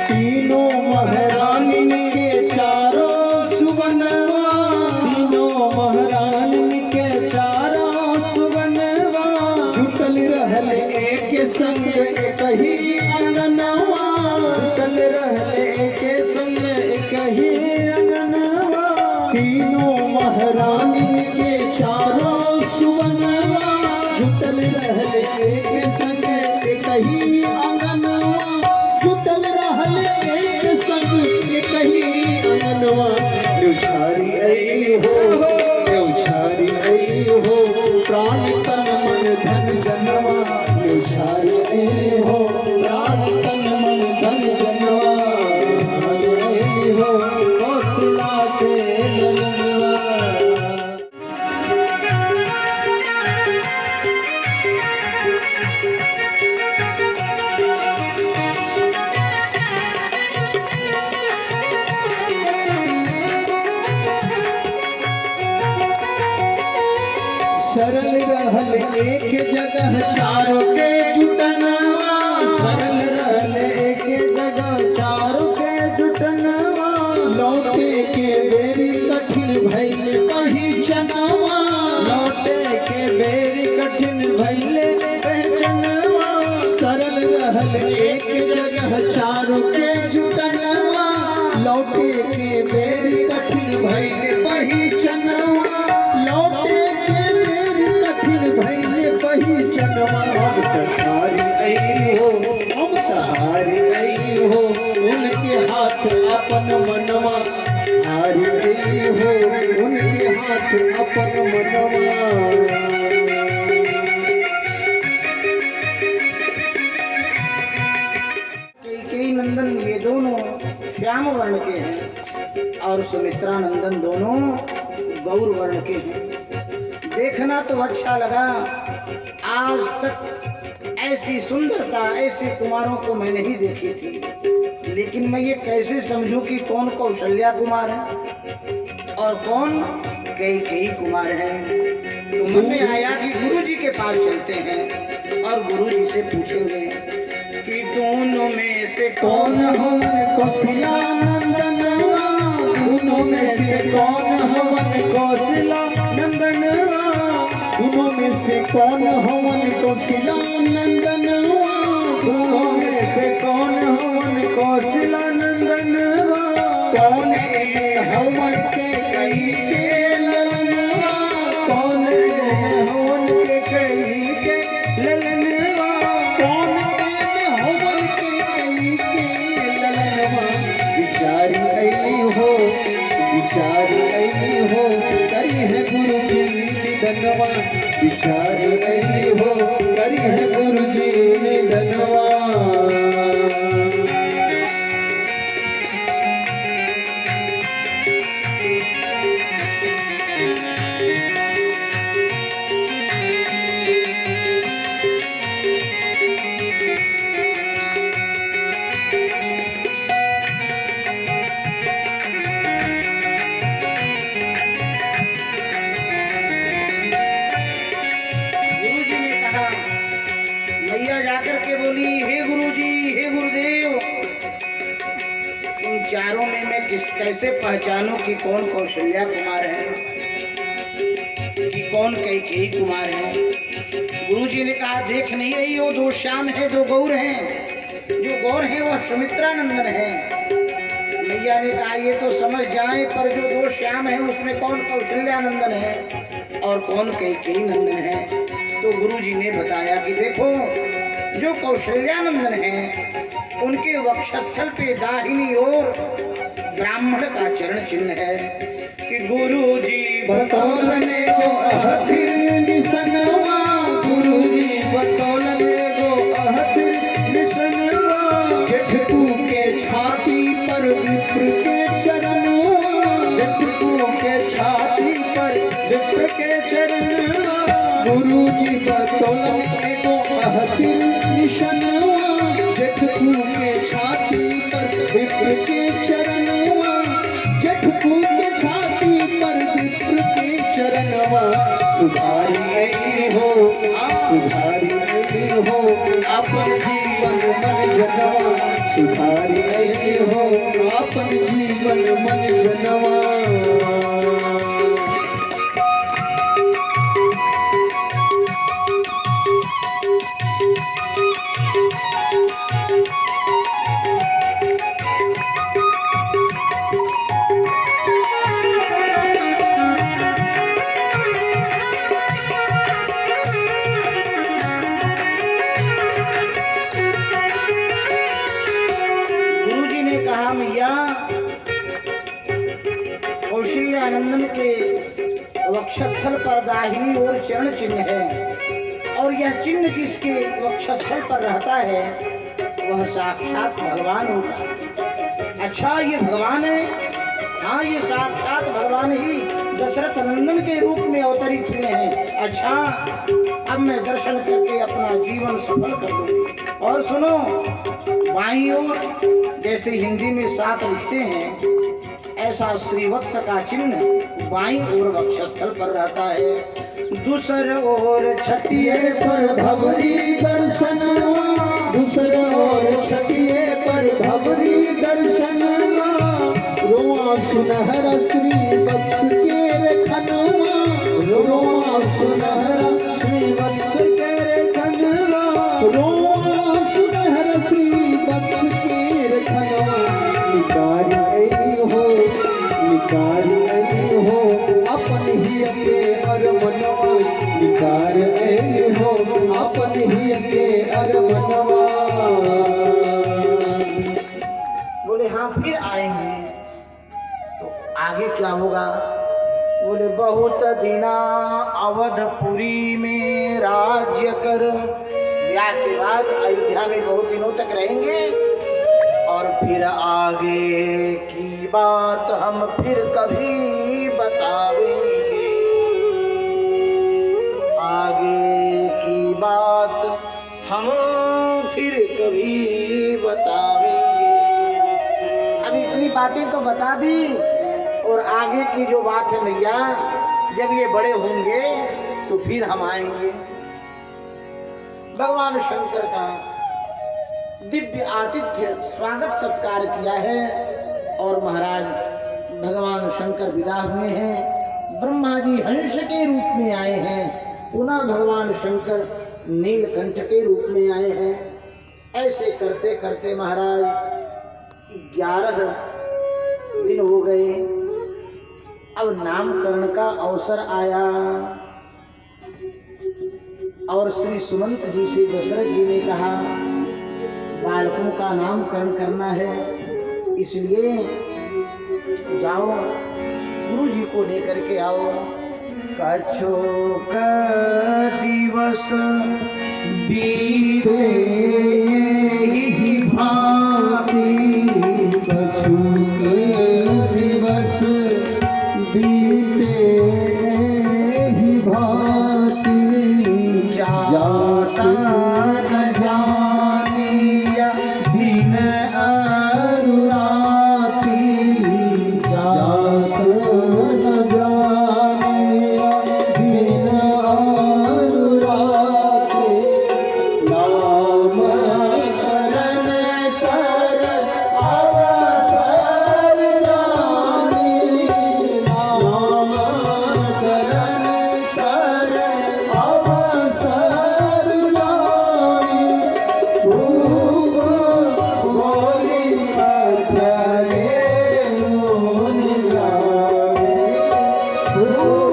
तीनों महारानी के चारों सुवनवा, तीनों महारानी के चारों सुवनवा, जुटल रहल एक संग एक ही अंगनवा, जुटल रहल एक संग एक ही अंगनवा। तीनों महारानी के चारों सुवनवा, जुटल रहल एक संग एक ही अंगनवा, जुटल रहल एक संग एक ही अंगनवा। न्यौछारी अइली हो, न्यौछारी अइली हो, प्राण तन मन धन जनवा, न्यौछारी अइली हो, प्राण तन मन धन जनवा, अइली हो, कौशला के ललनवा। सरल रहल एक जगह चारों के जुटनवा, सरल रहल एक जगह चारों के जुटनवा, लौटे के बेरी कठिन भइल पहचनवा, लौटे के बेरी कठिन भइले पहचनवा। सरल रहल एक जगह चारों के जुटनवा, लौटे के बेरी कठिन भइल पहचनवा, लौटे के बेरी कठिन भइल पहचनवा। हम तहारी अइली हो, हम तहारी अइली हो, उनके हाथ अपन मनवा, हारी अइली हो, उनके हाथ अपन मनवा। कैकेयी नंदन ये दोनों श्याम वर्ण के हैं और सुमित्रा नंदन दोनों गौर वर्ण के हैं। देखना तो अच्छा लगा, आज तक ऐसी सुंदरता ऐसे कुमारों को मैं नहीं देखी थी, लेकिन मैं ये कैसे समझूं कि कौन कौशल्या कुमार है और कौन कैकेयी कुमार है। तो मन में आया कि गुरुजी के पास चलते हैं और गुरुजी से पूछेंगे कि दोनों में से कौन कौन हवन कौशल्या नंदनवा, दोनों में से कौन हवन कौशला नंदनवा, दोनों में से कौन हवन कौशल्या नंदनवा, दोनों में से कौन हवन कौशला नंदनवा, कौन एमे हवन के कई के ललनवा, कौन हवन के कई के ललनवा, कौन एमे हवन के कई के ललनवा। बिचारी अइली हो, बिचारी अइली हो, करी है गुरु जी निधनवा, बिचारी अइली हो, करी है गुरु जी निधनवा। गुरुजी ने कहा, मैया जाकर के बोली, हे गुरुजी, हे गुरुदेव, इन चारों में मैं कैसे पहचानूं कि कौन कौशल्या कुमार है कि कौन कैकेयी कुमार है। गुरुजी ने कहा, देख नहीं रही हो, दो श्याम है, दो गौर हैं। जो गौर है वह सुमित्रा नंदन है। मैया ने कहा, ये तो समझ जाए, पर जो दो श्याम है उसमें कौन कौशल्या नंदन है और कौन कैकेयी नंदन है। तो गुरुजी ने बताया कि देखो, जो कौशल्या नंदन है उनके वक्षस्थल पे दाहिनी ओर ब्राह्मण का चरण चिन्ह है कि गुरुजी बतौलने को अहथिर निसनवा, गुरुजी बतौलने को अहथिर निसनवा, जेठकू के छाती पर विप्र के चरणवा, जटकू के छाती पर विप्र के चरणवा, गुरुजी बतौलन एगो अहथिर निशनवा, जेठकू के छाती पर विप्र के चरणवा, जेठकू के छाती पर विप्र के चरणवा। सुधारी अइली हो, सुधारी अइली हो, अपन जीवन मन जनवा, सुधारी ऐली हो अपन जीवन मन जनवा। कौशल्यानंदन के वक्षस्थल पर दाहिनी ओर चरण चिन्ह है और यह चिन्ह जिसके वक्षस्थल पर रहता है वह साक्षात भगवान होता है। अच्छा ये भगवान है, हाँ ये साक्षात भगवान ही दशरथ नंदन के रूप में अवतरित हुए हैं। अच्छा अब मैं दर्शन करके अपना जीवन सफल कर लूँ। और सुनो, बाईं ओर जैसे हिंदी में 7 लिखते हैं ऐसा श्रीवत्स का चिन्ह बाईं ओर वक्षस्थल पर रहता है। दूसरे ओर छठिए पर भवरी दर्शन, दूसरे ओर छठिए पर भवरी दर्शन, रोआ सुनहरा श्री वत्स के रखनवा, रोआ सुनहरा श्री वत्स के रखनवा, रोआ सुनहरा श्री वत्स के रखनवा। निकारी ऐली हो, निकारी ऐली हो अपन ही के अरमनवा, निकार ऐली हो अपन ही के अरमनवा। बोले हाँ फिर आएंगे तो आगे क्या होगा? बोले बहुत दिना अवधपुरी में राज्य कर, ब्याह के बाद अयोध्या में बहुत दिनों तक रहेंगे और फिर आगे की बात हम फिर कभी बतावेंगे, आगे की बात हम फिर कभी बतावेंगे। अभी इतनी बातें तो बता दी और आगे की जो बात है भैया, जब ये बड़े होंगे तो फिर हम आएंगे। भगवान शंकर का दिव्य आतिथ्य स्वागत सत्कार किया है और महाराज भगवान शंकर विदा हुए हैं। ब्रह्मा जी हंस के रूप में आए हैं, पुनः भगवान शंकर नीलकंठ के रूप में आए हैं। ऐसे करते करते महाराज 11 दिन हो गए। अब नामकरण का अवसर आया और श्री सुमंत जी से दशरथ जी ने कहा बालकों का नामकरण करना है, इसलिए जाओ गुरु जी को लेकर के आओ। कछो का दिवस बीते ही भांति, कछु के दिवस बीते ही भांति, जाता न जानिया दिन और राति, जाता न जानिया दिन और राति। नाम करण कर अवसर जानी, नाम करण कर अवसर जानी, खूब बोली चले मोन लागे, खूब